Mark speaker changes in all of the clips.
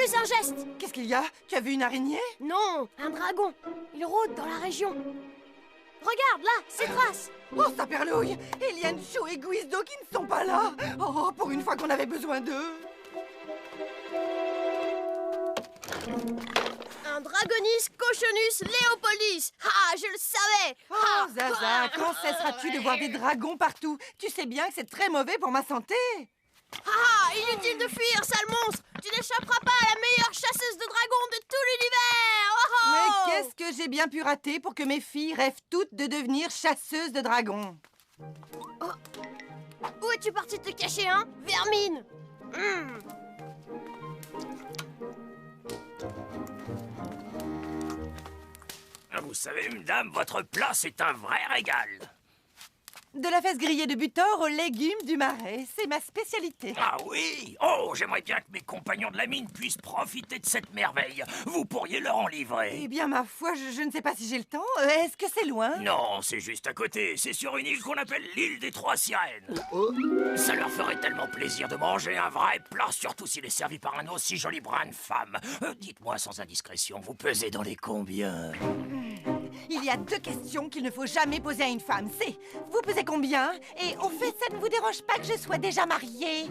Speaker 1: Refuse un geste.
Speaker 2: Qu'est-ce qu'il y a? Tu as vu une araignée?
Speaker 1: Non, un dragon. Il rôde dans la région. Regarde, là, ses traces.
Speaker 2: Oh, saperlouille! Eliane, Chou et Guizdo qui ne sont pas là! Oh, pour une fois qu'on avait besoin d'eux!
Speaker 1: Un Dragonis Cochonus Léopoldis. Ah, je le savais.
Speaker 2: Oh, Zaza, quand cesseras-tu de voir des dragons partout? Tu sais bien que c'est très mauvais pour ma santé!
Speaker 1: Ah, inutile de fuir, sale monstre. Tu n'échapperas pas à la meilleure chasseuse de dragons de tout l'univers. Oh,
Speaker 2: Mais
Speaker 1: oh.
Speaker 2: qu'est-ce que j'ai bien pu rater pour que mes filles rêvent toutes de devenir chasseuses de dragons?
Speaker 1: Où es-tu parti te cacher, hein, vermine?
Speaker 3: Vous savez, madame, votre plat, c'est un vrai régal.
Speaker 2: De la fesse grillée de butor aux légumes du marais, c'est ma spécialité.
Speaker 3: Ah oui? Oh, j'aimerais bien que mes compagnons de la mine puissent profiter de cette merveille. Vous pourriez leur en livrer.
Speaker 2: Eh bien, ma foi, je ne sais pas si j'ai le temps. Est-ce que c'est loin?
Speaker 3: Non, c'est juste à côté. C'est sur une île qu'on appelle l'île des Trois Sirènes. Ça leur ferait tellement plaisir de manger un vrai plat, surtout s'il est servi par un aussi joli brin de femme. Dites-moi sans indiscrétion, vous pesez dans les combien?
Speaker 2: Il y a deux questions qu'il ne faut jamais poser à une femme. C'est, vous pesez combien? Et au fait, ça ne vous dérange pas que je sois déjà mariée?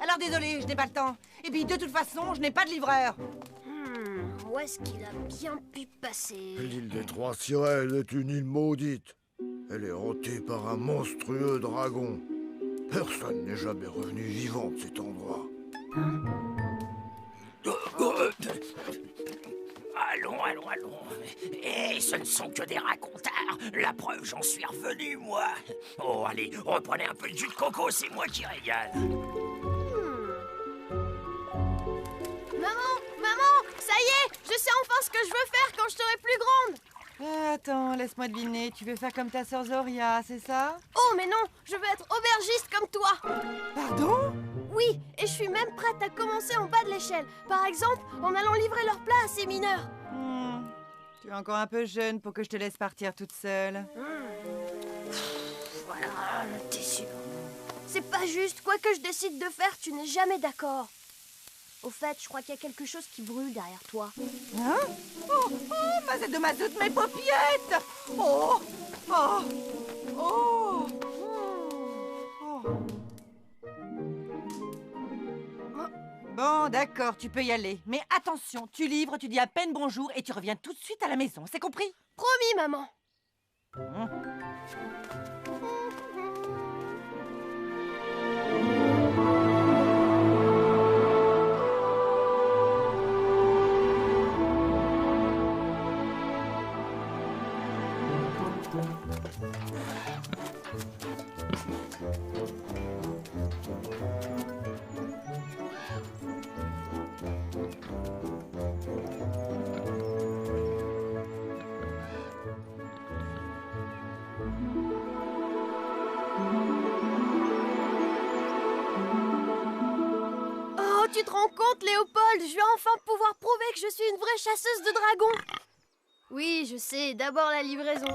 Speaker 2: Alors désolé, je n'ai pas le temps. Et puis de toute façon, je n'ai pas de livreur.
Speaker 1: Où est-ce qu'il a bien pu passer?
Speaker 4: L'île des Trois Sirènes est une île maudite. Elle est hantée par un monstrueux dragon. Personne n'est jamais revenu vivant de cet endroit.
Speaker 3: Allons. Et ce ne sont que des racontars. La preuve, j'en suis revenu, moi. Oh, allez, reprenez un peu de jus de coco, c'est moi qui régale.
Speaker 1: Maman, ça y est, je sais enfin ce que je veux faire quand je serai plus grande.
Speaker 2: Attends, laisse-moi deviner. Tu veux faire comme ta sœur Zoria, c'est ça?
Speaker 1: Oh, mais non, je veux être aubergiste comme toi.
Speaker 2: Pardon?
Speaker 1: Oui, et je suis même prête à commencer en bas de l'échelle. Par exemple, en allant livrer leurs plats à ces mineurs.
Speaker 2: Tu es encore un peu jeune pour que je te laisse partir toute seule.
Speaker 1: Voilà, t'es sûr. C'est pas juste, quoi que je décide de faire, tu n'es jamais d'accord. Au fait, je crois qu'il y a quelque chose qui brûle derrière toi.
Speaker 2: Hein? Oh, mais de mazout, mes paupiettes! Oh! Bon, d'accord, tu peux y aller. Mais attention, tu livres, tu dis à peine bonjour et tu reviens tout de suite à la maison, c'est compris?
Speaker 1: Promis, maman. Oh, tu te rends compte, Léopold? Je vais enfin pouvoir prouver que je suis une vraie chasseuse de dragons. Oui, je sais, d'abord la livraison.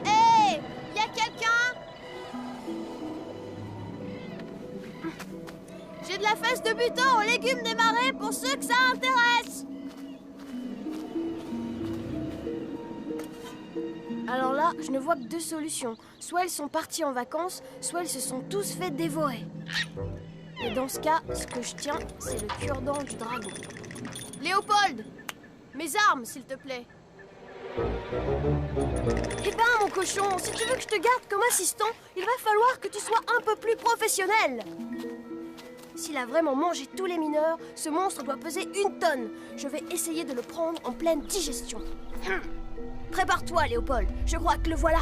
Speaker 1: Hé! Y a quelqu'un? J'ai de la fesse de butin aux légumes des marais pour ceux que ça intéresse. Alors là, je ne vois que deux solutions. Soit ils sont partis en vacances, soit ils se sont tous fait dévorer. Et dans ce cas, ce que je tiens, c'est le cure-dent du dragon. Léopold! Mes armes, s'il te plaît. Eh ben, mon cochon, si tu veux que je te garde comme assistant, il va falloir que tu sois un peu plus professionnel. S'il a vraiment mangé tous les mineurs, ce monstre doit peser 1 tonne. Je vais essayer de le prendre en pleine digestion. Prépare-toi, Léopold. Je crois que le voilà.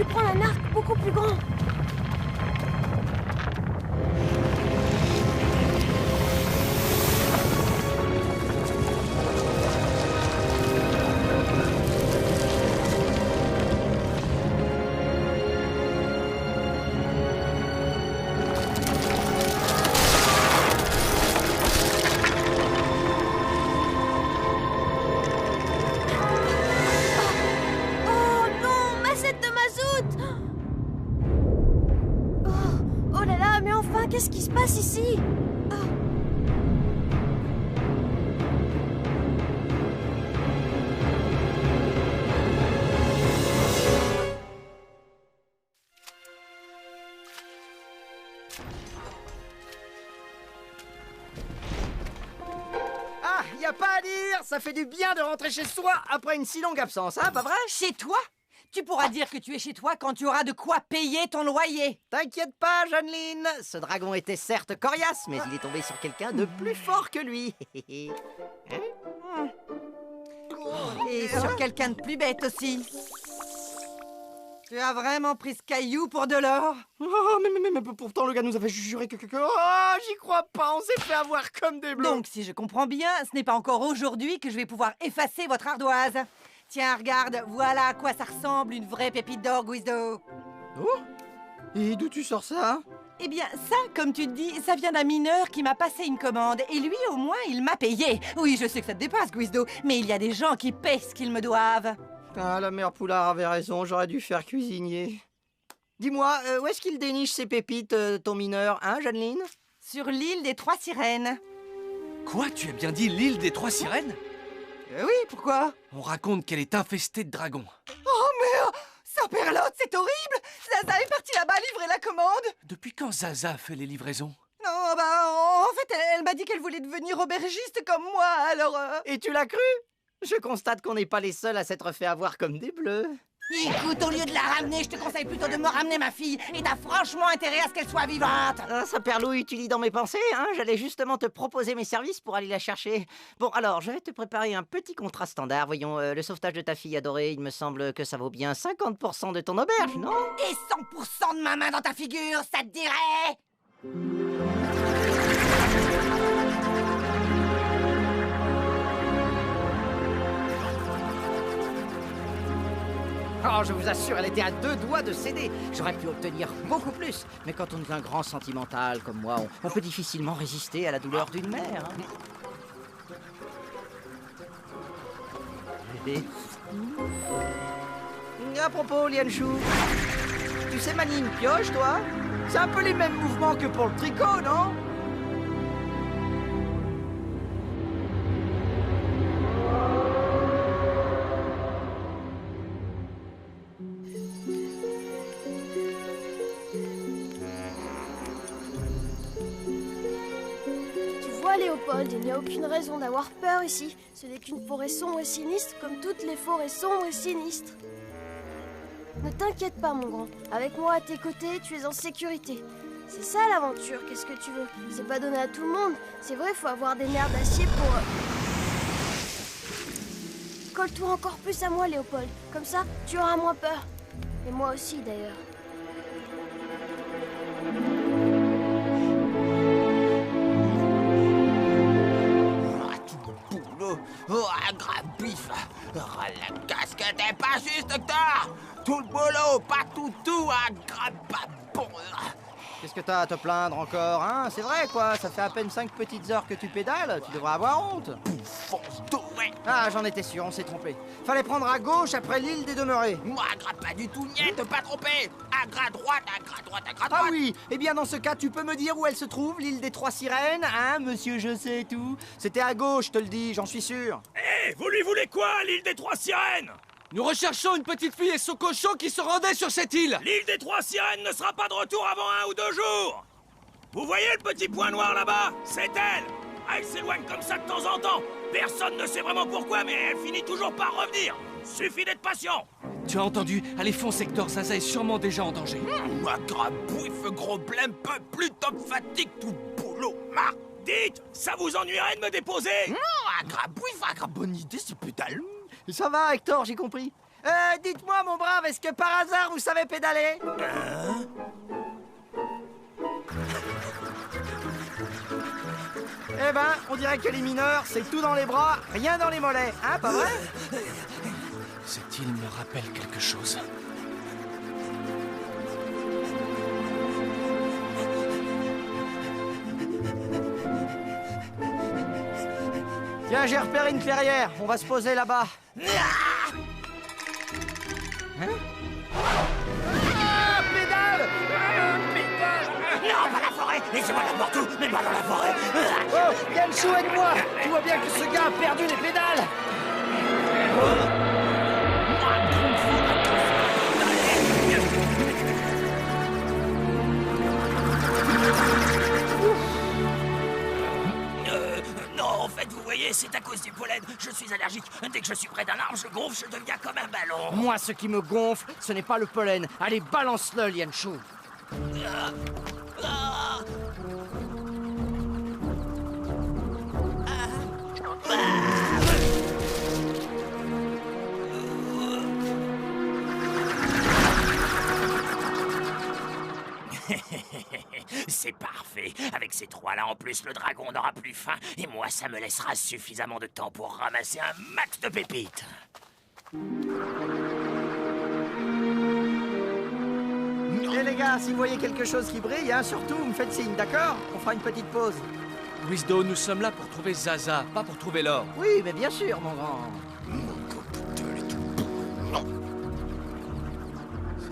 Speaker 1: prendre un arc beaucoup plus grand. Qu'est-ce qui se passe ici?
Speaker 5: Ah, y a pas à dire, ça fait du bien de rentrer chez soi après une si longue absence, hein, pas vrai?
Speaker 2: Chez toi? Tu pourras dire que tu es chez toi quand tu auras de quoi payer ton loyer.
Speaker 5: T'inquiète pas, Jeanneline. Ce dragon était certes coriace, mais il est tombé sur quelqu'un de plus fort que lui.
Speaker 2: Et sur quelqu'un de plus bête aussi. Tu as vraiment pris ce caillou pour de l'or?
Speaker 5: Oh, mais pourtant le gars nous avait juré que... Oh, j'y crois pas, on s'est fait avoir comme des bleus.
Speaker 2: Donc, si je comprends bien, ce n'est pas encore aujourd'hui que je vais pouvoir effacer votre ardoise. Tiens, regarde, voilà à quoi ça ressemble une vraie pépite d'or, Guizdo.
Speaker 5: Oh? Et d'où tu sors ça?
Speaker 2: Eh bien, ça, comme tu te dis, ça vient d'un mineur qui m'a passé une commande. Et lui, au moins, il m'a payé. Oui, je sais que ça te dépasse, Guizdo, mais il y a des gens qui paient ce qu'ils me doivent.
Speaker 5: Ah, la mère Poulard avait raison, j'aurais dû faire cuisinier. Dis-moi, où est-ce qu'il déniche ces pépites, ton mineur, hein, Jeanneline?
Speaker 2: Sur l'île des Trois Sirènes.
Speaker 6: Quoi? Tu as bien dit l'île des Trois Sirènes?
Speaker 2: Oui, pourquoi?
Speaker 6: On raconte qu'elle est infestée de dragons.
Speaker 2: Oh, mais Saint-Perlotte, c'est horrible! Zaza est partie là-bas livrer la commande.
Speaker 6: Depuis quand Zaza fait les livraisons?
Speaker 2: Non, bah, en fait, elle m'a dit qu'elle voulait devenir aubergiste comme moi, alors...
Speaker 5: Et tu l'as cru? Je constate qu'on n'est pas les seuls à s'être fait avoir comme des bleus.
Speaker 2: Écoute, au lieu de la ramener, je te conseille plutôt de me ramener ma fille. Et t'as franchement intérêt à ce qu'elle soit vivante.
Speaker 5: Ah, Saint-Perlouille, tu lis dans mes pensées, hein? J'allais justement te proposer mes services pour aller la chercher. Bon, alors, je vais te préparer un petit contrat standard. Voyons, le sauvetage de ta fille adorée, il me semble que ça vaut bien 50% de ton auberge, non?
Speaker 2: Et 100% de ma main dans ta figure, ça te dirait?
Speaker 5: Oh, je vous assure, elle était à 2 doigts de céder. J'aurais pu obtenir beaucoup plus. Mais quand on est un grand sentimental comme moi, on peut difficilement résister à la douleur d'une mère. Hein. À propos, Lianchou, tu sais manier une pioche, toi? C'est un peu les mêmes mouvements que pour le tricot, non?
Speaker 1: Léopold, il n'y a aucune raison d'avoir peur ici. Ce n'est qu'une forêt sombre et sinistre, comme toutes les forêts sombres et sinistres. Ne t'inquiète pas, mon grand. Avec moi à tes côtés, tu es en sécurité. C'est ça l'aventure, qu'est-ce que tu veux? C'est pas donné à tout le monde. C'est vrai, faut avoir des nerfs d'acier pour... Colle-toi encore plus à moi, Léopold. Comme ça, tu auras moins peur. Et moi aussi, d'ailleurs.
Speaker 3: Oh, un grand bif. Oh, la casquette est pas juste, docteur. Tout le boulot, pas tout, un grand babon.
Speaker 5: Qu'est-ce que t'as à te plaindre encore, hein? C'est vrai, quoi, ça fait à peine 5 petites heures que tu pédales, tu devrais avoir honte.
Speaker 3: Bouffon doré.
Speaker 5: Ah, j'en étais sûr, on s'est trompé. Fallait prendre à gauche après l'île des Demeurés.
Speaker 3: Moi, pas du tout, niet, pas trompé. Un gras droite, un gras droite, un gras droite.
Speaker 5: Ah oui, eh bien dans ce cas, tu peux me dire où elle se trouve, l'île des Trois Sirènes, hein, monsieur je sais tout? C'était à gauche, je te le dis, j'en suis sûr.
Speaker 3: Hé, vous lui voulez quoi, l'île des Trois Sirènes?
Speaker 6: Nous recherchons une petite fille et son cochon qui se rendait sur cette île.
Speaker 3: L'île des Trois Sirènes ne sera pas de retour avant 1 ou 2 jours. Vous voyez le petit point noir là-bas? C'est elle. Elle s'éloigne comme ça de temps en temps. Personne ne sait vraiment pourquoi, mais elle finit toujours par revenir. Suffit d'être patient.
Speaker 6: Tu as entendu? Allez, fonce, Hector, Zaza est sûrement déjà en danger.
Speaker 3: Moi, grabouille, gros blême, peu plus top fatigue, tout boulot, marre. Dites, ça vous ennuierait de me déposer?
Speaker 5: Non, un grabouille, bonne idée, c'est pédale. Ça va, Hector, j'ai compris. Dites-moi, mon brave, est-ce que par hasard vous savez pédaler? Eh ben, on dirait que les mineurs, c'est tout dans les bras, rien dans les mollets, hein, pas vrai?
Speaker 6: Cette île me rappelle quelque chose.
Speaker 5: Tiens, j'ai repéré une clairière, on va se poser là-bas. Hein? Ah, pédale!
Speaker 3: Non, pas la forêt! Laissez-moi n'importe où, mais pas dans la forêt!
Speaker 5: Oh, Yanchou, aide-moi! Tu vois bien que ce gars a perdu les pédales!
Speaker 3: Non, en fait, vous voyez, c'est à cause du pollen. Je suis allergique. Dès que je suis près d'un arbre, je gonfle, je deviens comme un ballon.
Speaker 5: Moi, ce qui me gonfle, ce n'est pas le pollen. Allez, balance-le, Yanchou!
Speaker 3: C'est parfait. Avec ces trois-là, en plus, le dragon n'aura plus faim. Et moi, ça me laissera suffisamment de temps pour ramasser un max de pépites.
Speaker 5: Et les gars, si vous voyez quelque chose qui brille, hein, surtout, vous me faites signe, d'accord? On fera une petite pause.
Speaker 6: Guizdo, nous sommes là pour trouver Zaza, pas pour trouver l'or.
Speaker 5: Oui, mais bien sûr, mon grand.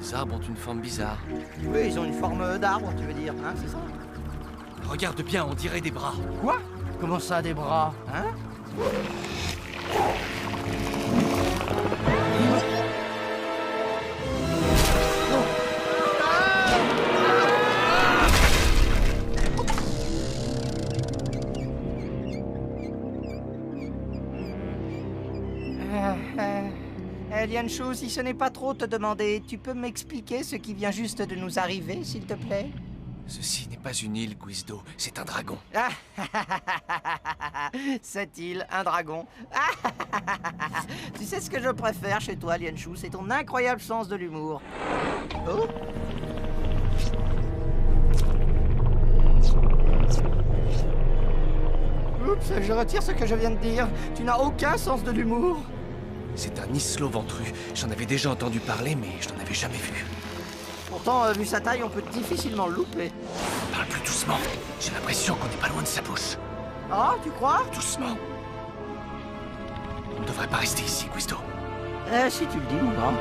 Speaker 6: Ces arbres ont une forme bizarre.
Speaker 5: Oui, ils ont une forme d'arbre, tu veux dire, hein, c'est ça?
Speaker 6: Regarde bien, on dirait des bras.
Speaker 5: Quoi? Comment ça, des bras, hein? Yanchou, si ce n'est pas trop te demander, tu peux m'expliquer ce qui vient juste de nous arriver, s'il te plaît?
Speaker 6: Ceci n'est pas une île, Guizdo, c'est un dragon.
Speaker 5: Ah, cette île, un dragon. Ah, tu sais ce que je préfère chez toi, Lianchou, c'est ton incroyable sens de l'humour. Oh. Oups, je retire ce que je viens de dire. Tu n'as aucun sens de l'humour.
Speaker 6: C'est un islo ventru. J'en avais déjà entendu parler, mais je n'en avais jamais vu.
Speaker 5: Pourtant, vu sa taille, on peut difficilement le louper.
Speaker 6: Parle plus doucement. J'ai l'impression qu'on n'est pas loin de sa bouche.
Speaker 5: Ah, tu crois?
Speaker 6: Doucement. On ne devrait pas rester ici, Guizdo.
Speaker 5: Si tu le dis, mon grand.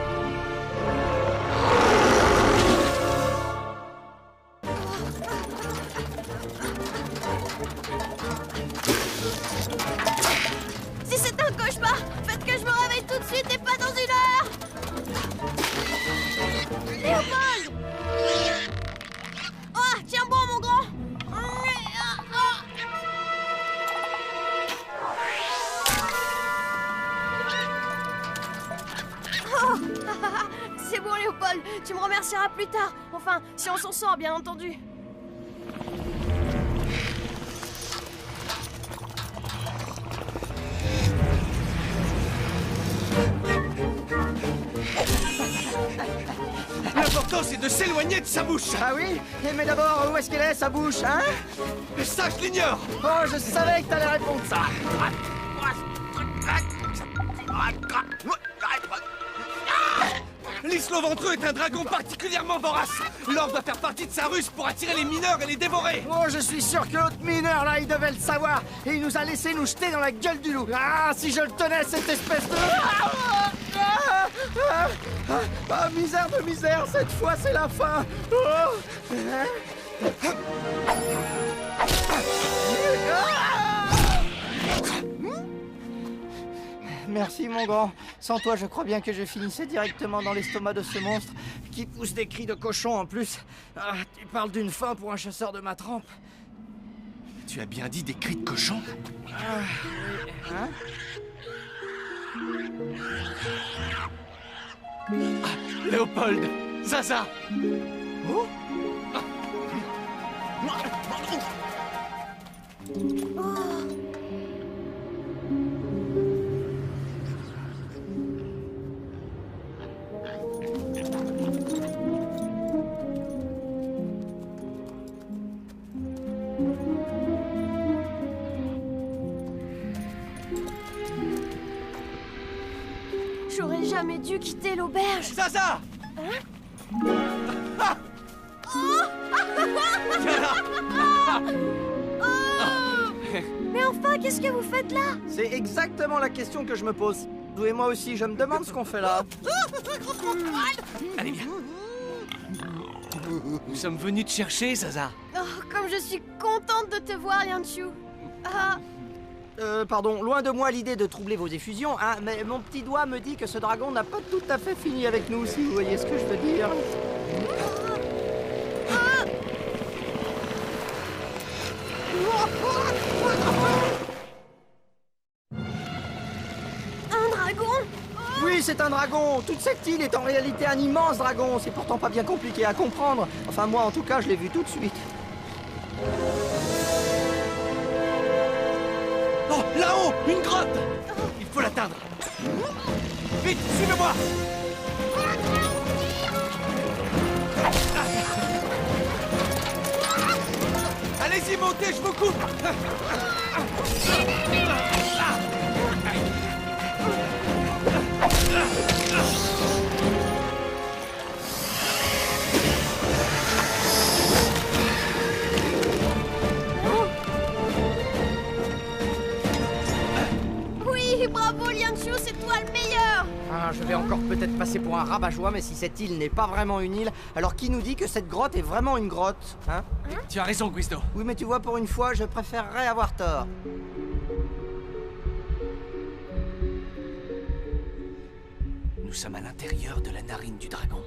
Speaker 1: Si c'est un cauchemar, faites que je me réveille tout de suite et pas dans une heure. Léopold! Oh, tiens bon, mon grand. Oh, c'est bon, Léopold, tu me remercieras plus tard. Enfin, si on s'en sort, bien entendu.
Speaker 6: L'important, c'est de s'éloigner de sa bouche.
Speaker 5: Ah oui? Mais d'abord, où est-ce qu'elle est, sa bouche, hein?
Speaker 6: Mais ça, je l'ignore.
Speaker 5: Oh, je savais que t'allais répondre ça.
Speaker 6: L'islo ventru est un dragon particulièrement vorace. L'or doit faire partie de sa ruse pour attirer les mineurs et les dévorer.
Speaker 5: Oh, je suis sûr que l'autre mineur, là, il devait le savoir. Et il nous a laissé nous jeter dans la gueule du loup. Ah, si je le tenais, cette espèce de... Ah, misère de misère, cette fois, c'est la fin. Oh. Merci, mon grand. Sans toi, je crois bien que je finissais directement dans l'estomac de ce monstre qui pousse des cris de cochon en plus. Ah, tu parles d'une faim pour un chasseur de ma trempe.
Speaker 6: Tu as bien dit des cris de cochon?
Speaker 5: Hein?
Speaker 6: Ah, Léopold! Zaza!
Speaker 5: Oh?
Speaker 1: jamais dû quitter l'auberge.
Speaker 6: Zaza!
Speaker 1: Mais enfin, qu'est-ce que vous faites là?
Speaker 5: C'est exactement la question que je me pose. Vous et moi aussi, je me demande ce qu'on fait là.
Speaker 6: Allez, viens. Nous sommes venus te chercher, Zaza.
Speaker 1: Oh, comme je suis contente de te voir, Lianchu. Ah,
Speaker 5: Pardon, loin de moi l'idée de troubler vos effusions, hein, mais mon petit doigt me dit que ce dragon n'a pas tout à fait fini avec nous, si vous voyez ce que je veux dire.
Speaker 1: un dragon?
Speaker 5: Oui, c'est un dragon. Toute cette île est en réalité un immense dragon. C'est pourtant pas bien compliqué à comprendre. Enfin, moi, en tout cas, je l'ai vu tout de suite.
Speaker 6: Oh, là-haut, une grotte! Il faut l'atteindre. Vite, suivez-moi! Allez-y, montez, je vous coupe!
Speaker 1: Oui, bravo, Lianchu, c'est toi le meilleur.
Speaker 5: Ah, je vais encore peut-être passer pour un rabat-joie, mais si cette île n'est pas vraiment une île, alors qui nous dit que cette grotte est vraiment une grotte, hein?
Speaker 6: Tu as raison, Guisto.
Speaker 5: Oui, mais tu vois, pour une fois, je préférerais avoir tort.
Speaker 6: Nous sommes à l'intérieur de la narine du dragon.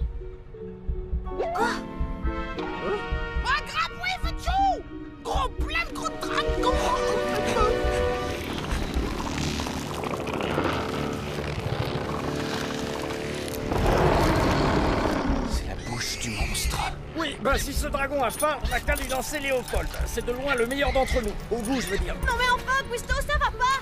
Speaker 6: C'est la bouche du monstre.
Speaker 7: Oui, ben si ce dragon a faim, on n'a qu'à lui lancer Léopold. C'est de loin le meilleur d'entre nous. Au bout, je veux dire.
Speaker 1: Non mais enfin, Guisto, ça va pas.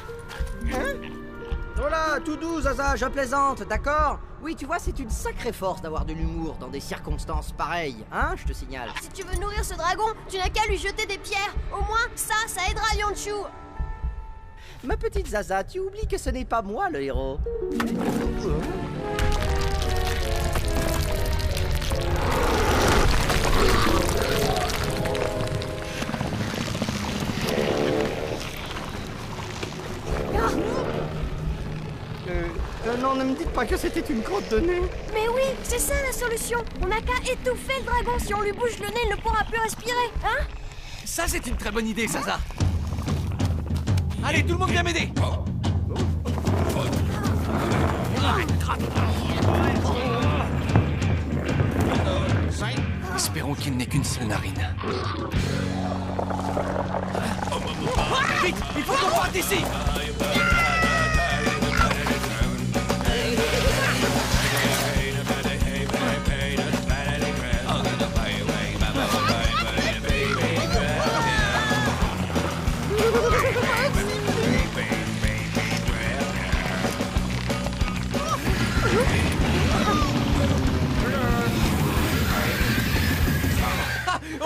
Speaker 5: Voilà, tout doux, Zaza, je plaisante, d'accord? Oui, tu vois, c'est une sacrée force d'avoir de l'humour dans des circonstances pareilles, hein, je te signale.
Speaker 1: Si tu veux nourrir ce dragon, tu n'as qu'à lui jeter des pierres. Au moins, ça aidera Lianchu.
Speaker 5: Ma petite Zaza, tu oublies que ce n'est pas moi le héros. Non, ne me dites pas que c'était une crotte de nez.
Speaker 1: Mais oui, c'est ça la solution. On n'a qu'à étouffer le dragon. Si on lui bouge le nez, il ne pourra plus respirer, hein?
Speaker 6: Ça, c'est une très bonne idée, Zaza. Allez, tout le monde vient m'aider. Espérons qu'il n'ait qu'une seule narine. Vite, il faut qu'on parte d'ici.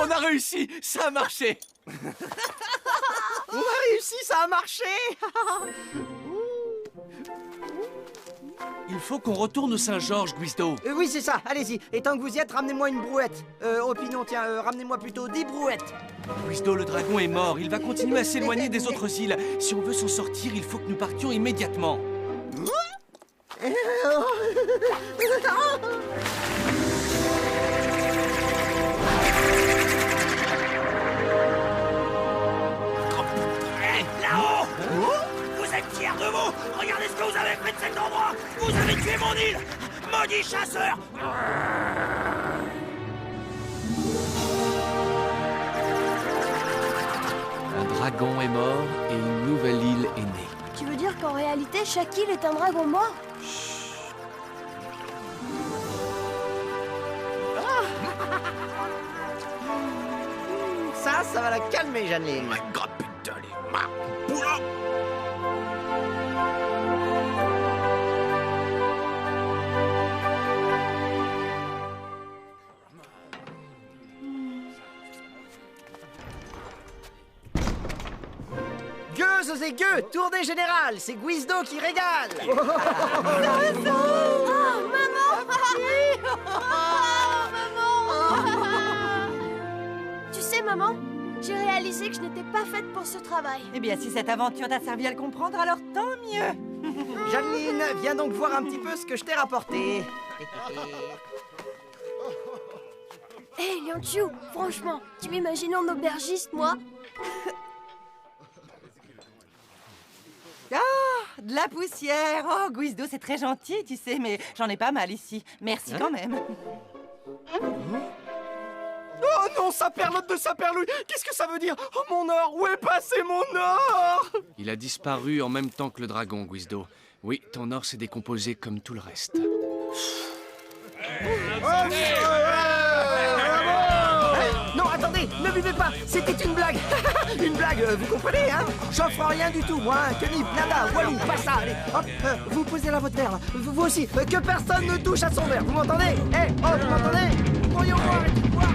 Speaker 6: On a réussi, ça a marché.
Speaker 5: On a réussi, ça a marché.
Speaker 6: Il faut qu'on retourne au Saint-Georges, Guisto.
Speaker 5: Oui, c'est ça, allez-y. Et tant que vous y êtes, ramenez-moi une brouette. Oh, puis non, tiens, ramenez-moi plutôt 10 brouettes.
Speaker 6: Guisto, le dragon est mort. Il va continuer à s'éloigner des autres îles. Si on veut s'en sortir, il faut que nous partions immédiatement.
Speaker 3: Là-haut! Vous êtes fiers de vous? Regardez ce que vous avez fait de cet endroit! Vous avez tué mon île! Maudit chasseur!
Speaker 6: Un dragon est mort et une nouvelle île est née.
Speaker 1: Tu veux dire qu'en réalité, chaque île est un dragon mort?
Speaker 5: Ça va la calmer, Jeanneline. aux aigueux, tournée générale, c'est Guizdo qui régale.
Speaker 1: Oh, maman! Tu sais, maman, j'ai réalisé que je n'étais pas faite pour ce travail.
Speaker 2: Eh bien, si cette aventure t'a servi à le comprendre, alors tant mieux.
Speaker 5: Jeanneline, viens donc voir un petit peu ce que je t'ai rapporté.
Speaker 1: Hé, Lianchu, franchement, tu m'imagines en aubergiste, moi?
Speaker 2: Ah, de la poussière. Oh, Guizdo, c'est très gentil, tu sais, mais j'en ai pas mal ici. Merci quand même.
Speaker 6: Oh non, saperlotte de saperlouille! Qu'est-ce que ça veut dire? Oh mon or! Où est passé mon or? Il a disparu en même temps que le dragon, Guizdo. Oui, ton or s'est décomposé comme tout le reste.
Speaker 5: Non, attendez, ne buvez pas, c'était une blague. Une blague, vous comprenez, hein? J'offre rien du tout, moi, hein. Kenny, nada, walou, pas ça, allez, hop, vous posez là votre verre, là. Vous aussi, que personne ne touche à son verre, vous m'entendez? Eh, oh, vous m'entendez? Vous pourriez au moins arrêter de boire.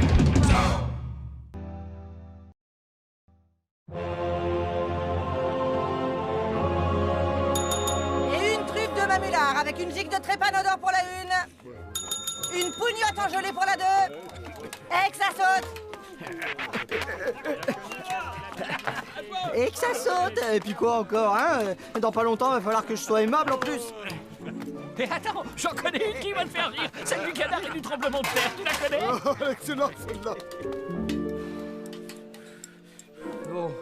Speaker 2: Et une truffe de mamulard avec une gigue de trépanodore pour la une. Une pougnotte engelée pour la deux. Et que ça saute.
Speaker 5: Et que ça saute. Et puis quoi encore, hein? Dans pas longtemps, il va falloir que je sois aimable en plus.
Speaker 7: Et attends, j'en connais une qui va te faire rire. Celle du canard et du tremblement de terre, tu la connais?
Speaker 4: Oh, excellent, celle-là.
Speaker 5: Bon.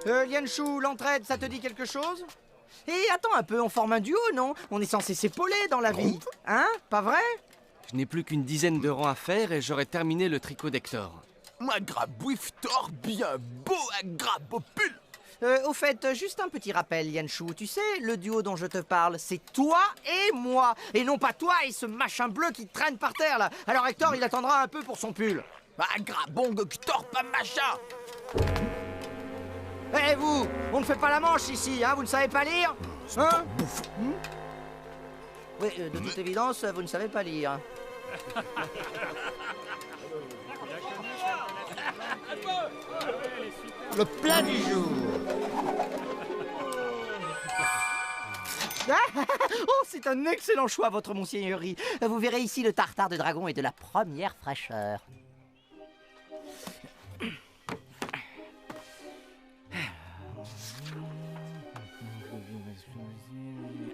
Speaker 5: Lianchu, l'entraide, ça te dit quelque chose? Et attends un peu, on forme un duo, non? On est censé s'épauler dans la vie. Hein? Pas vrai?
Speaker 6: Je n'ai plus qu'une dizaine de rangs à faire et j'aurai terminé le tricot d'Hector.
Speaker 8: Un grabouiftor bien beau, un grabopule.
Speaker 5: Au fait, juste un petit rappel, Lianchu. Tu sais, le duo dont je te parle, c'est toi et moi. Et non pas toi et ce machin bleu qui traîne par terre, là. Alors Hector, il attendra un peu pour son pull.
Speaker 8: Un grabong Hector, pas machin.
Speaker 5: Eh vous, on ne fait pas la manche ici, hein? Vous ne savez pas lire? Hein? Oui, de toute évidence, vous ne savez pas lire.
Speaker 4: Le plat du jour.
Speaker 5: Oh, c'est un excellent choix, votre monseigneurie. Vous verrez ici le tartare de dragon et de la première fraîcheur.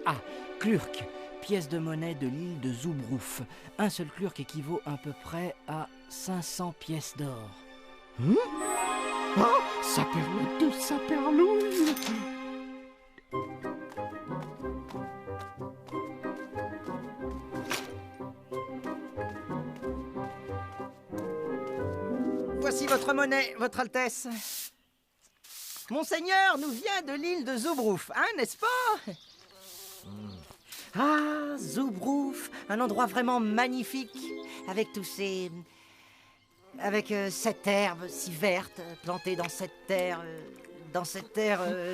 Speaker 5: Ah, Klurk, pièce de monnaie de l'île de Zubrouf. Un seul Klurk équivaut à peu près à 500 pièces d'or.
Speaker 6: Oh, saperlotte de saperlouille!
Speaker 5: Voici votre monnaie, votre Altesse. Monseigneur nous vient de l'île de Zubrouf, hein, n'est-ce pas? Ah, Zubrouf, un endroit vraiment magnifique, avec tous ces... avec cette herbe si verte, plantée dans cette terre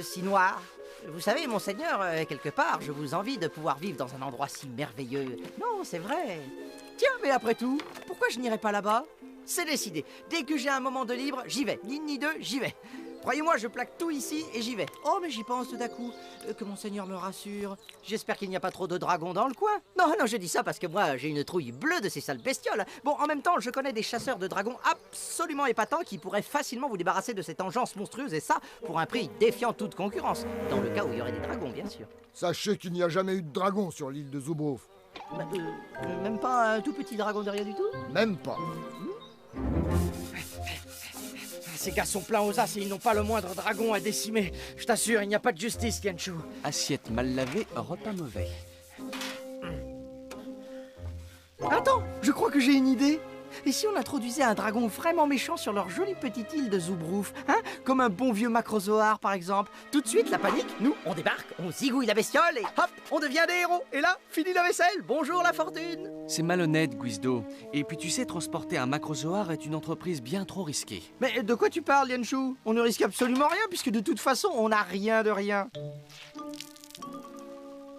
Speaker 5: si noire. Vous savez, monseigneur, quelque part, je vous envie de pouvoir vivre dans un endroit si merveilleux. Non, c'est vrai. Tiens, mais après tout, pourquoi je n'irai pas là-bas? C'est décidé. Dès que j'ai un moment de libre, j'y vais. Ni une ni deux, j'y vais. Croyez-moi, je plaque tout ici et j'y vais. Oh, mais j'y pense tout à coup. Que monseigneur me rassure. J'espère qu'il n'y a pas trop de dragons dans le coin. Non, non, je dis ça parce que moi, j'ai une trouille bleue de ces sales bestioles. Bon, en même temps, je connais des chasseurs de dragons absolument épatants qui pourraient facilement vous débarrasser de cette engeance monstrueuse et ça, pour un prix défiant toute concurrence. Dans le cas où il y aurait des dragons, bien sûr.
Speaker 4: Sachez qu'il n'y a jamais eu de dragon sur l'île de Zubrouf.
Speaker 5: Bah, même pas un tout petit dragon de rien du tout?
Speaker 4: Même pas.
Speaker 5: Ces gars sont pleins aux as et ils n'ont pas le moindre dragon à décimer. Je t'assure, il n'y a pas de justice, Lianchu.
Speaker 6: Assiette mal lavée, repas mauvais.
Speaker 5: Attends, je crois que j'ai une idée. Et si on introduisait un dragon vraiment méchant sur leur jolie petite île de Zubrouf, hein? Comme un bon vieux macrozoar, par exemple. Tout de suite, la panique, nous, on débarque, on zigouille la bestiole et hop, on devient des héros. Et là, fini la vaisselle, bonjour la fortune.
Speaker 6: C'est malhonnête, Guizdo. Et puis tu sais, transporter un macrozoar est une entreprise bien trop risquée.
Speaker 5: Mais de quoi tu parles, Lianchu? On ne risque absolument rien, puisque de toute façon, on n'a rien de rien.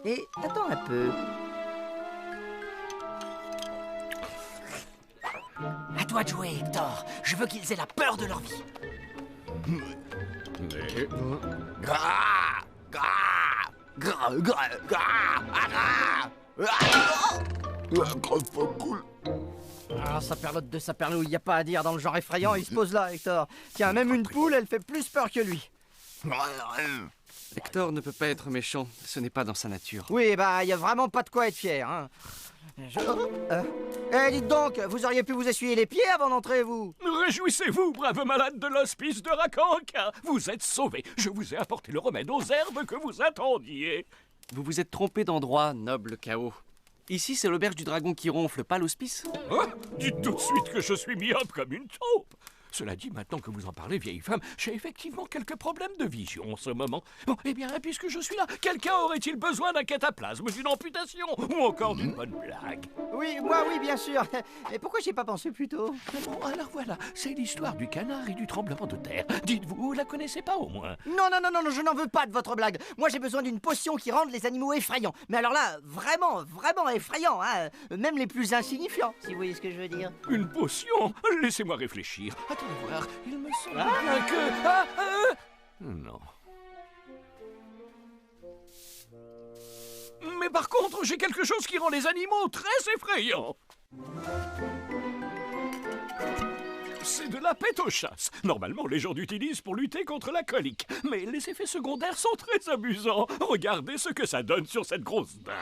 Speaker 5: Et attends un peu.
Speaker 3: À toi de jouer, Hector. Je veux qu'ils aient la peur de leur vie.
Speaker 8: Ah,
Speaker 9: Ah, saperlotte de saperlouille, y a pas à dire, dans le genre effrayant, il se pose là, Hector. Tiens, même une poule, elle fait plus peur que lui.
Speaker 6: Hector ne peut pas être méchant, ce n'est pas dans sa nature.
Speaker 9: Oui, bah, y a vraiment pas de quoi être fier, hein. Dites donc, vous auriez pu vous essuyer les pieds avant d'entrer, vous?
Speaker 3: Réjouissez-vous, brave malade de l'hospice de Rakanka. Vous êtes sauvé. Je vous ai apporté le remède aux herbes que vous attendiez.
Speaker 6: Vous vous êtes trompé d'endroit, noble chaos. Ici, c'est l'auberge du dragon qui ronfle, pas l'hospice.
Speaker 3: Hein? Dites tout de suite que je suis myope comme une taupe. Cela dit, maintenant que vous en parlez, vieille femme, j'ai effectivement quelques problèmes de vision en ce moment. Bon, eh bien, puisque je suis là, quelqu'un aurait-il besoin d'un cataplasme, d'une amputation ou encore d'une bonne blague?
Speaker 9: Oui, moi oui, bien sûr. Mais pourquoi j'y ai pas pensé plus tôt?
Speaker 3: Bon, alors voilà, c'est l'histoire du canard et du tremblement de terre. Dites-vous, vous la connaissez pas au moins?
Speaker 9: Non, je n'en veux pas de votre blague. Moi, j'ai besoin d'une potion qui rende les animaux effrayants. Mais alors là, vraiment, vraiment effrayants, hein. Même les plus insignifiants, si vous voyez ce que je veux dire.
Speaker 3: Une potion? Laissez-moi réfléchir. Attendez voir, il me semble bien que... Non. Mais par contre, j'ai quelque chose qui rend les animaux très effrayants. C'est de la pétochasse. Normalement, les gens l'utilisent pour lutter contre la colique. Mais les effets secondaires sont très amusants. Regardez ce que ça donne sur cette grosse dinde.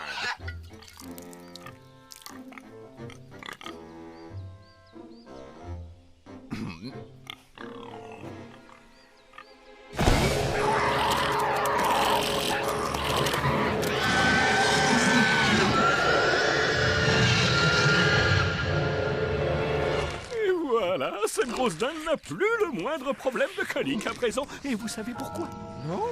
Speaker 3: Voilà, cette grosse dingue n'a plus le moindre problème de colique à présent. Et vous savez pourquoi? Non?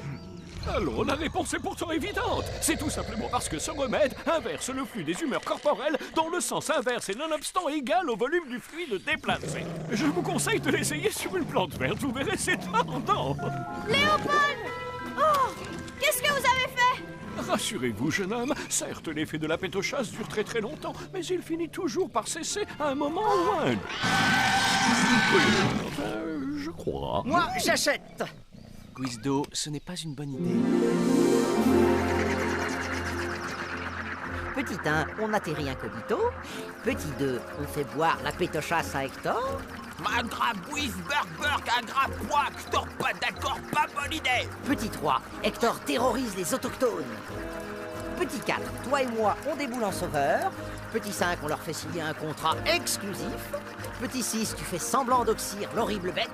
Speaker 3: Alors, la réponse est pourtant évidente. C'est tout simplement parce que ce remède inverse le flux des humeurs corporelles dans le sens inverse et nonobstant égal au volume du fluide déplacé. Je vous conseille de l'essayer sur une plante verte, vous verrez, c'est ardent.
Speaker 1: Léopold! Oh! Qu'est-ce que vous avez fait?
Speaker 3: Rassurez-vous, jeune homme, certes, l'effet de la pétochasse dure très très longtemps, mais il finit toujours par cesser à un moment ou à un autre. Je crois.
Speaker 9: Moi, j'achète.
Speaker 6: Guizdo, ce n'est pas une bonne idée.
Speaker 5: Petit 1, on atterrit incognito. Petit 2, on fait boire la pétochasse à Hector.
Speaker 8: Un gras bouif, burg, un gras poids, Hector pas d'accord, pas bonne idée.
Speaker 5: Petit 3, Hector terrorise les autochtones. Petit 4, toi et moi, on déboule en sauveur. Petit 5, on leur fait signer un contrat exclusif. Petit 6, tu fais semblant d'oxyre l'horrible bête.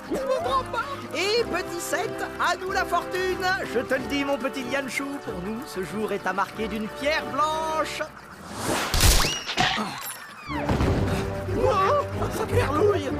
Speaker 5: Et petit 7, à nous la fortune. Je te le dis, mon petit Lianchou, pour nous, ce jour est à marquer d'une pierre blanche. Oh, ça perlouille.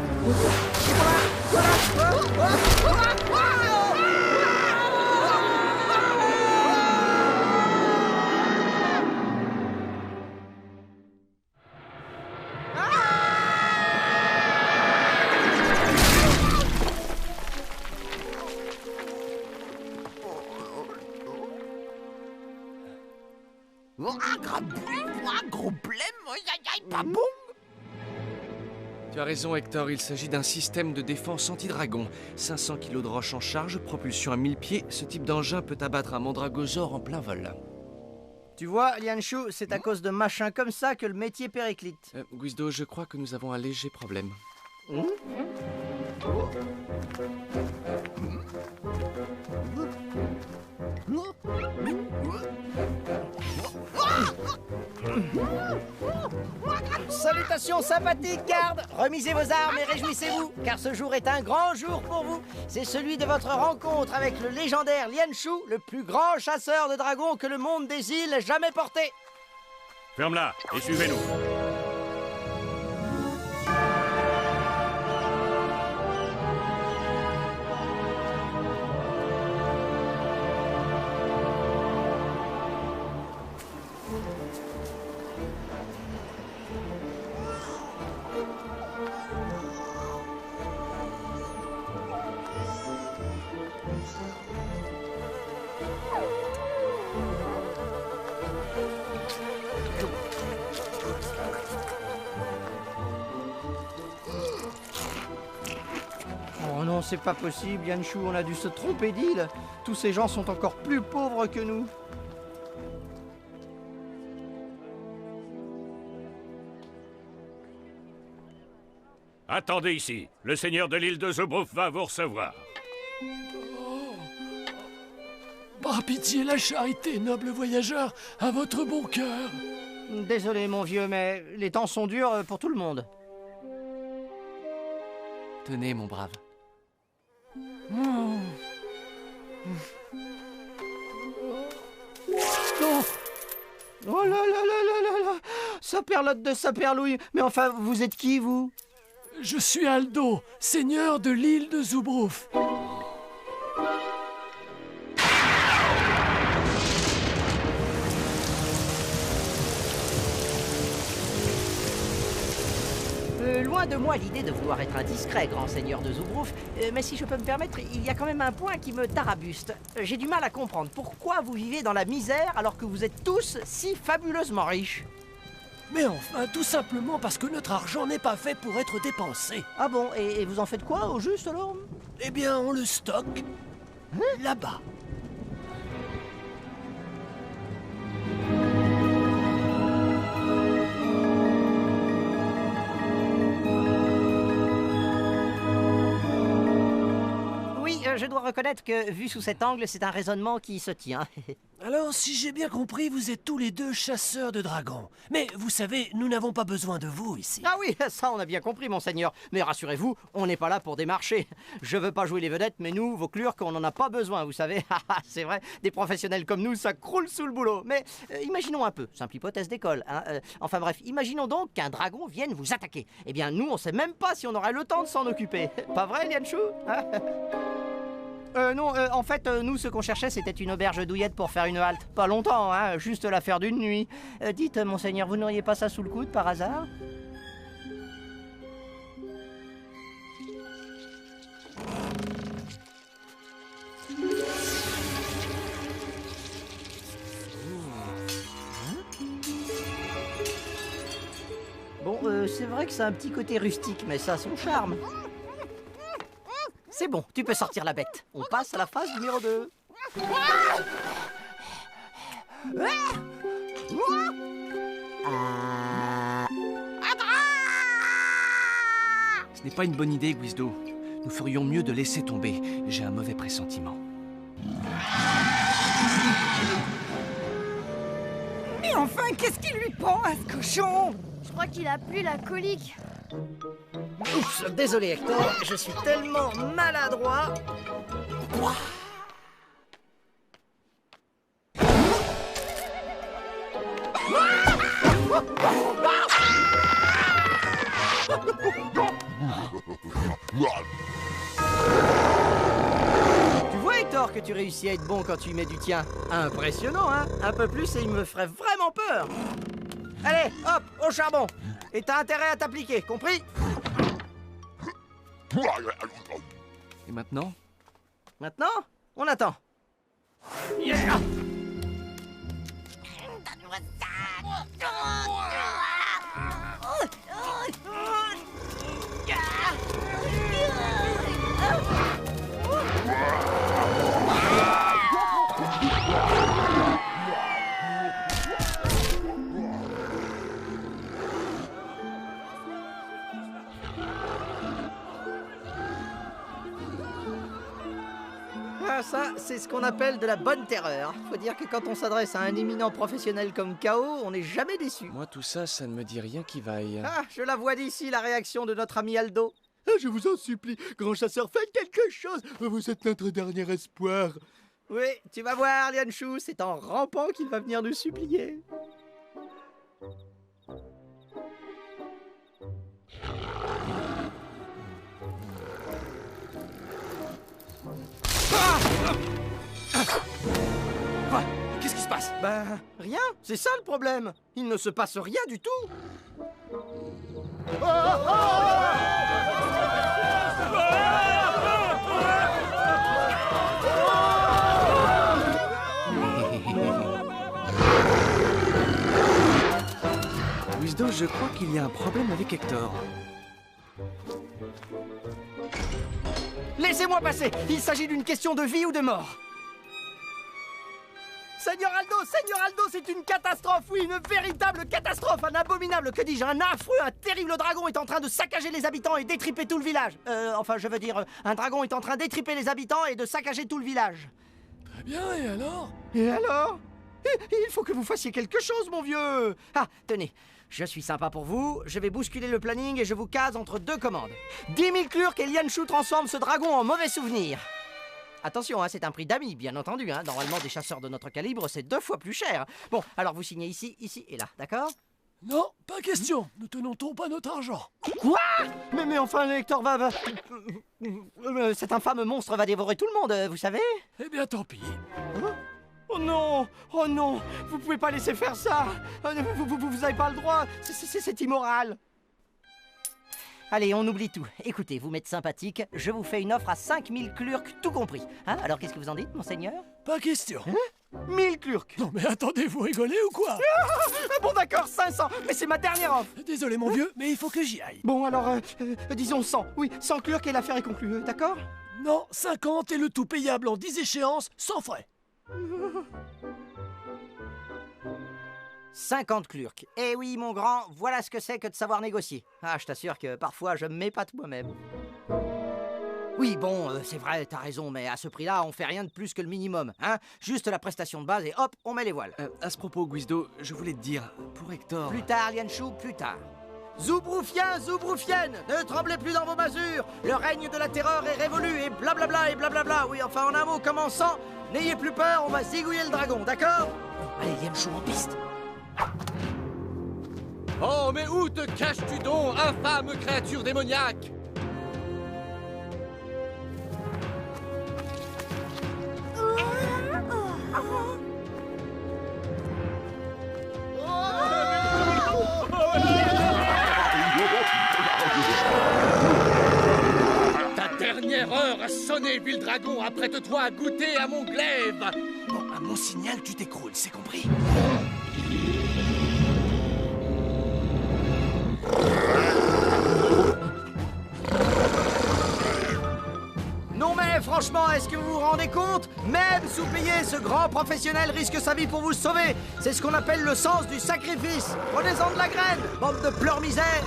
Speaker 8: Un gros blême, pas bon.
Speaker 6: Tu as raison, Hector, il s'agit d'un système de défense anti-dragon. 500 kg de roche en charge, propulsion à 1000 pieds, ce type d'engin peut abattre un mandragosaure en plein vol.
Speaker 9: Tu vois, Lianchou, c'est à cause de machins comme ça que le métier périclite.
Speaker 6: Guizdo, je crois que nous avons un léger problème.
Speaker 9: Salutations sympathiques, garde! Remisez vos armes et réjouissez-vous, car ce jour est un grand jour pour vous. C'est celui de votre rencontre avec le légendaire Lianchou, le plus grand chasseur de dragons que le monde des îles ait jamais porté.
Speaker 3: Ferme-la et suivez-nous.
Speaker 9: Oh non, c'est pas possible, Lianchou, on a dû se tromper d'île. Tous ces gens sont encore plus pauvres que nous.
Speaker 10: Attendez ici. Le seigneur de l'île de Zubruf va vous recevoir.
Speaker 11: Par pitié, la charité, noble voyageur, à votre bon cœur.
Speaker 9: Désolé, mon vieux, mais les temps sont durs pour tout le monde.
Speaker 6: Tenez, mon brave.
Speaker 9: Non. Oh là là là là là là. Saperlotte de Saperlouille. Mais enfin, vous êtes qui, vous?
Speaker 11: Je suis Aldo, seigneur de l'île de Zubruf.
Speaker 9: Loin de moi l'idée de vouloir être indiscret, grand seigneur de Zubruf, mais si je peux me permettre, il y a quand même un point qui me tarabuste. J'ai du mal à comprendre pourquoi vous vivez dans la misère alors que vous êtes tous si fabuleusement riches.
Speaker 11: Mais enfin, tout simplement parce que notre argent n'est pas fait pour être dépensé.
Speaker 9: Ah bon, et vous en faites quoi au juste alors?
Speaker 11: Eh bien, on le stocke là-bas.
Speaker 9: Je dois reconnaître que, vu sous cet angle, c'est un raisonnement qui se tient.
Speaker 11: Alors, si j'ai bien compris, vous êtes tous les deux chasseurs de dragons. Mais vous savez, nous n'avons pas besoin de vous ici.
Speaker 9: Ah oui, ça on a bien compris, monseigneur. Mais rassurez-vous, on n'est pas là pour démarcher. Je veux pas jouer les vedettes, mais nous, vos clurques, on n'en a pas besoin, vous savez. C'est vrai, des professionnels comme nous, ça croule sous le boulot. Mais imaginons un peu, simple hypothèse d'école. Hein, enfin bref, imaginons donc qu'un dragon vienne vous attaquer. Eh bien, nous, on sait même pas si on aura le temps de s'en occuper. Pas vrai, Lianchou? Non, en fait, nous, ce qu'on cherchait, c'était une auberge douillette pour faire une halte. Pas longtemps, hein, juste l'affaire d'une nuit. Dites, monseigneur, vous n'auriez pas ça sous le coude, par hasard? Bon, c'est vrai que c'est un petit côté rustique, mais ça a son charme. C'est bon, tu peux sortir la bête. On passe à la phase numéro 2.
Speaker 6: Ce n'est pas une bonne idée, Guizdo. Nous ferions mieux de laisser tomber. J'ai un mauvais pressentiment.
Speaker 2: Mais enfin, qu'est-ce qu'il lui prend à ce cochon?
Speaker 1: Je crois qu'il a plus la colique.
Speaker 9: Oups, désolé Hector, je suis tellement maladroit. Tu vois Hector que tu réussis à être bon quand tu y mets du tien. Impressionnant, hein? Un peu plus et il me ferait vraiment peur. Allez, hop, au charbon. Et t'as intérêt à t'appliquer, compris?
Speaker 6: Et maintenant?
Speaker 9: Maintenant, on attend.
Speaker 6: Yeah!
Speaker 9: Ça, c'est ce qu'on appelle de la bonne terreur. Faut dire que quand on s'adresse à un éminent professionnel comme K.O., on n'est jamais déçu.
Speaker 6: Moi, tout ça, ça ne me dit rien qui vaille.
Speaker 9: Ah, je la vois d'ici, la réaction de notre ami Aldo.
Speaker 11: Ah, je vous en supplie, grand chasseur, faites quelque chose. Vous êtes notre dernier espoir.
Speaker 9: Oui, tu vas voir, Lianchou, c'est en rampant qu'il va venir nous supplier.
Speaker 6: Quoi? Qu'est-ce qui se passe?
Speaker 9: Ben, rien, c'est ça le problème. Il ne se passe rien du tout.
Speaker 6: Guizdo, je crois qu'il y a un problème avec Hector.
Speaker 9: Laissez-moi passer. Il s'agit d'une question de vie ou de mort. Seigneur Aldo, c'est une catastrophe, oui, une véritable catastrophe, un abominable, que dis-je, un affreux, un terrible dragon est en train de saccager les habitants et d'étriper tout le village. Enfin, je veux dire, un dragon est en train d'étriper les habitants et de saccager tout le village.
Speaker 11: Très bien, et alors?
Speaker 9: Et alors? Il faut que vous fassiez quelque chose, mon vieux. Ah, tenez, je suis sympa pour vous, je vais bousculer le planning et je vous case entre 2 commandes. 10 000 Klurk et Lian Shu transforment ce dragon en mauvais souvenir. Attention, hein, c'est un prix d'amis, bien entendu. Hein. Normalement, des chasseurs de notre calibre, c'est 2 fois plus cher. Bon, alors vous signez ici, ici et là, d'accord?
Speaker 11: Non, pas question. Ne tenons-on pas notre argent?
Speaker 9: Quoi? Mais enfin, Hector va... cet infâme monstre va dévorer tout le monde, vous savez?
Speaker 11: Eh bien, tant pis.
Speaker 9: Hein? Oh non! Oh non! Vous pouvez pas laisser faire ça! Vous avez pas le droit! C'est immoral! Allez, on oublie tout. Écoutez, vous m'êtes sympathique, je vous fais une offre à 5000 Klurk, tout compris. Hein? Alors, qu'est-ce que vous en dites, monseigneur?
Speaker 11: Pas question.
Speaker 9: Hein? 1000 Klurk!
Speaker 11: Non mais attendez, vous rigolez ou quoi?
Speaker 9: Bon d'accord, 500, mais c'est ma dernière offre!
Speaker 11: Désolé mon vieux, mais il faut que j'y aille.
Speaker 9: Bon alors, disons 100. Oui, 100 Klurk et l'affaire est conclue, d'accord?
Speaker 11: Non, 50 et le tout payable en 10 échéances, sans frais.
Speaker 9: 50 Klurk. Eh oui, mon grand, voilà ce que c'est que de savoir négocier. Ah, je t'assure que parfois, je m'épate moi-même. Oui, bon, c'est vrai, t'as raison, mais à ce prix-là, on fait rien de plus que le minimum, hein? Juste la prestation de base et hop, on met les voiles.
Speaker 6: À ce propos, Guizdo, je voulais te dire, pour Hector...
Speaker 9: Plus tard, Lian Shu, plus tard. Zoubroufiens, Zoubroufiennes, ne tremblez plus dans vos masures. Le règne de la terreur est révolu et blablabla et blablabla. Oui, enfin, en un mot commençant, n'ayez plus peur, on va zigouiller le dragon, d'accord? Allez, Lian Shu en piste.
Speaker 6: Oh, mais où te caches-tu donc, infâme créature démoniaque? Ta dernière heure a sonné, vil dragon. Apprête-toi à goûter à mon glaive.
Speaker 11: Bon, à mon signal, tu t'écroules, c'est compris?
Speaker 9: Non mais franchement, est-ce que vous vous rendez compte? Même sous-payé, ce grand professionnel risque sa vie pour vous sauver. C'est ce qu'on appelle le sens du sacrifice. Prenez-en de la graine, bande de pleurs-misère.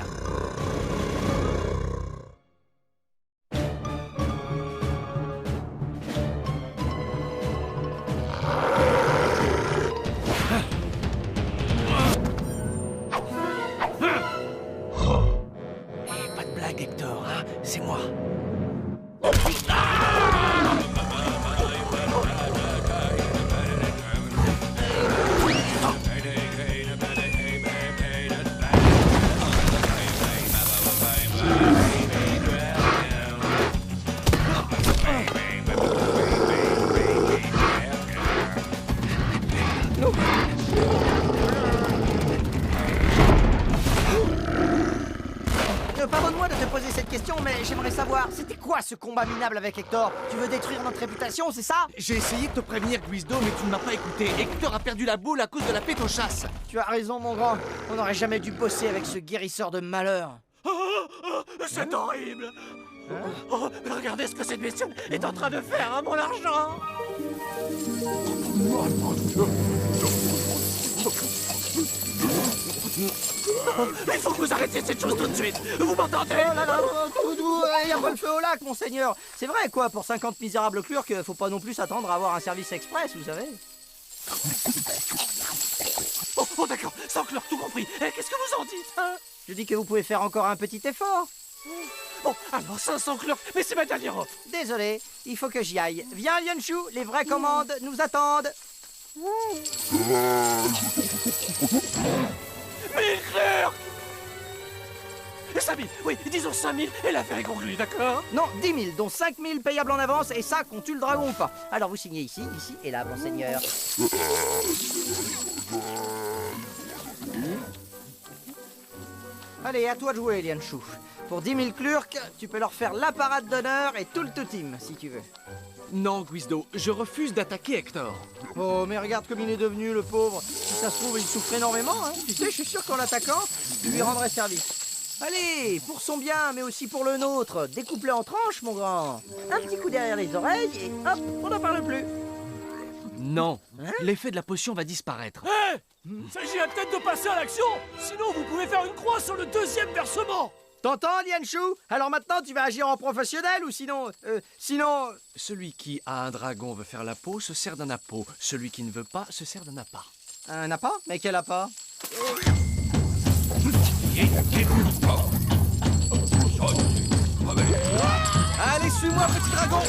Speaker 11: Pas de blague, Hector, hein? C'est moi.
Speaker 9: Pardonne-moi de te poser cette question, mais j'aimerais savoir, c'était quoi ce combat minable avec Hector? Tu veux détruire notre réputation, c'est ça?
Speaker 6: J'ai essayé de te prévenir, Guizdo, mais tu ne m'as pas écouté. Hector a perdu la boule à cause de la pétochasse.
Speaker 9: Tu as raison, mon grand. On n'aurait jamais dû bosser avec ce guérisseur de malheur.
Speaker 11: C'est horrible. Oh, regardez ce que cette bestiole est en train de faire à mon argent. Il faut que vous arrêtiez cette chose tout de suite. Vous m'entendez?
Speaker 9: Oh là là, il n'y a pas le feu au lac, monseigneur. C'est vrai, quoi, pour 50 misérables Klurk, faut pas non plus s'attendre à avoir un service express, vous savez.
Speaker 11: Oh d'accord, sans Klurk, tout compris. Qu'est-ce que vous en dites, hein?
Speaker 9: Je dis que vous pouvez faire encore un petit effort.
Speaker 11: Bon, alors 500 Klurk, mais c'est ma dernière offre.
Speaker 9: Désolé, il faut que j'y aille. Viens, Lian Shu, les vraies commandes nous attendent.
Speaker 11: 1000 Klurk! 5000, oui, disons 5000 et l'affaire est conclue, d'accord?
Speaker 9: Non, 10 000, dont 5 000 payables en avance, et ça, qu'on tue le dragon ou pas. Alors vous signez ici, ici et là, monseigneur. Allez, à toi de jouer, Lian Shu. Pour 10 000 Klurk, tu peux leur faire la parade d'honneur et tout le tout-team, si tu veux.
Speaker 6: Non, Guizdo, je refuse d'attaquer Hector.
Speaker 9: Oh, mais regarde comme il est devenu, le pauvre. Si ça se trouve, il souffre énormément, hein. Tu sais, je suis sûr qu'en l'attaquant, tu lui rendrais service. Allez, pour son bien, mais aussi pour le nôtre, découpe-le en tranches, mon grand. Un petit coup derrière les oreilles, et hop, on n'en parle plus.
Speaker 6: Non, l'effet de la potion va disparaître.
Speaker 11: Hé s'agirait peut-être de passer à l'action. Sinon, vous pouvez faire une croix sur le deuxième versement.
Speaker 9: T'entends, Lianshu? Alors maintenant, tu vas agir en professionnel ou sinon... sinon...
Speaker 6: Celui qui a un dragon veut faire la peau se sert d'un appât. Celui qui ne veut pas se sert d'un appât.
Speaker 9: Un appât? Mais quel appât? Allez, suis-moi, petit dragon!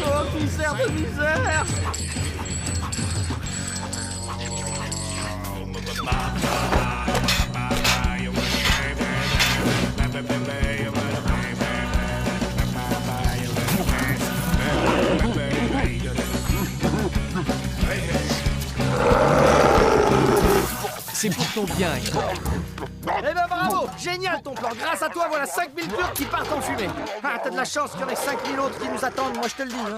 Speaker 9: Oh, misère de misère!
Speaker 6: C'est pour ton bien, Hector.
Speaker 9: Eh ben bravo! Génial ton plan! Grâce à toi, voilà 5000 pleurs qui partent en fumée! Ah, t'as de la chance qu'il y en ait 5000 autres qui nous attendent, moi je te le dis, hein!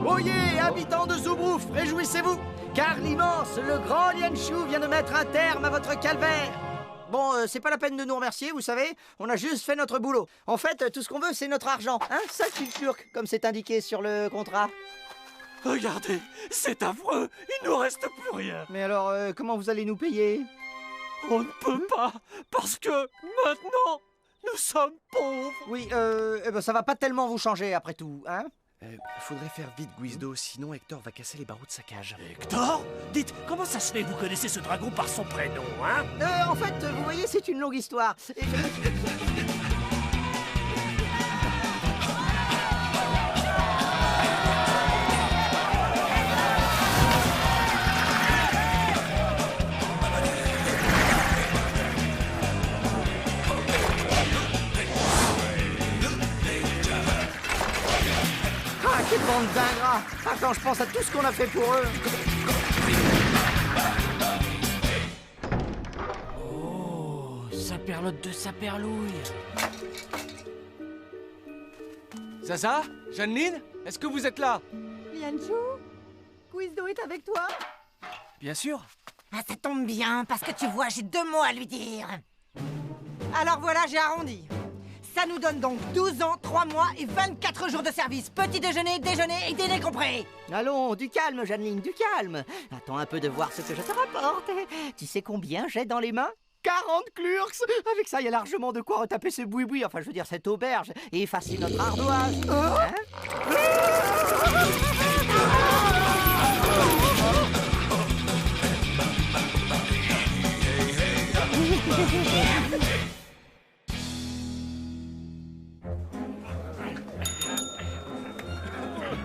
Speaker 9: Oyez, habitants de Zoubrouf, réjouissez-vous! Car l'immense, le grand Lianshu vient de mettre un terme à votre calvaire! Bon, c'est pas la peine de nous remercier, vous savez, on a juste fait notre boulot. En fait, tout ce qu'on veut, c'est notre argent, hein? 5000 turcs, comme c'est indiqué sur le contrat.
Speaker 11: Regardez, c'est affreux. Il nous reste plus rien.
Speaker 9: Mais alors, comment vous allez nous payer?
Speaker 11: On ne peut pas, parce que maintenant, nous sommes pauvres.
Speaker 9: Oui, eh ben ça va pas tellement vous changer après tout, hein?
Speaker 6: Faudrait faire vite, Guizdo, sinon Hector va casser les barreaux de sa cage.
Speaker 11: Hector? Dites, comment ça se fait que vous connaissez ce dragon par son prénom, hein?
Speaker 9: En fait, vous voyez, c'est une longue histoire. Quelle bande d'ingrats! Ah, quand je pense à tout ce qu'on a fait pour eux!
Speaker 11: Oh, saperlotte de saperlouille!
Speaker 6: Zaza? Jeanneline? Est-ce que vous êtes là?
Speaker 2: Lianshu? Guizdo est avec toi?
Speaker 6: Bien sûr.
Speaker 2: Ah, ça tombe bien, parce que tu vois, j'ai 2 mots à lui dire. Alors voilà, j'ai arrondi. Ça nous donne donc 12 ans, 3 mois et 24 jours de service. Petit déjeuner, déjeuner et dîner compris.
Speaker 9: Allons, du calme, Jeanneline, du calme. Attends un peu de voir ce que je te rapporte. Tu sais combien j'ai dans les mains? 40 klurks. Avec ça, il y a largement de quoi retaper ce boui-boui, enfin je veux dire cette auberge, et effacer notre ardoise. Hein?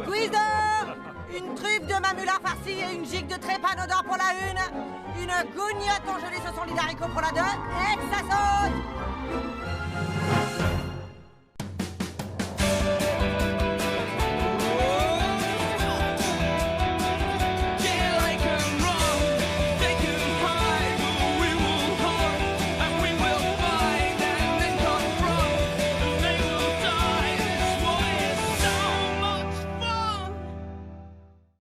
Speaker 2: Guizdo! Une truffe de mamula farcie et une gigue de trépanodore pour la 1. Une gougnotte en gelée sauce lit d'haricots pour la 2. Et que ça saute!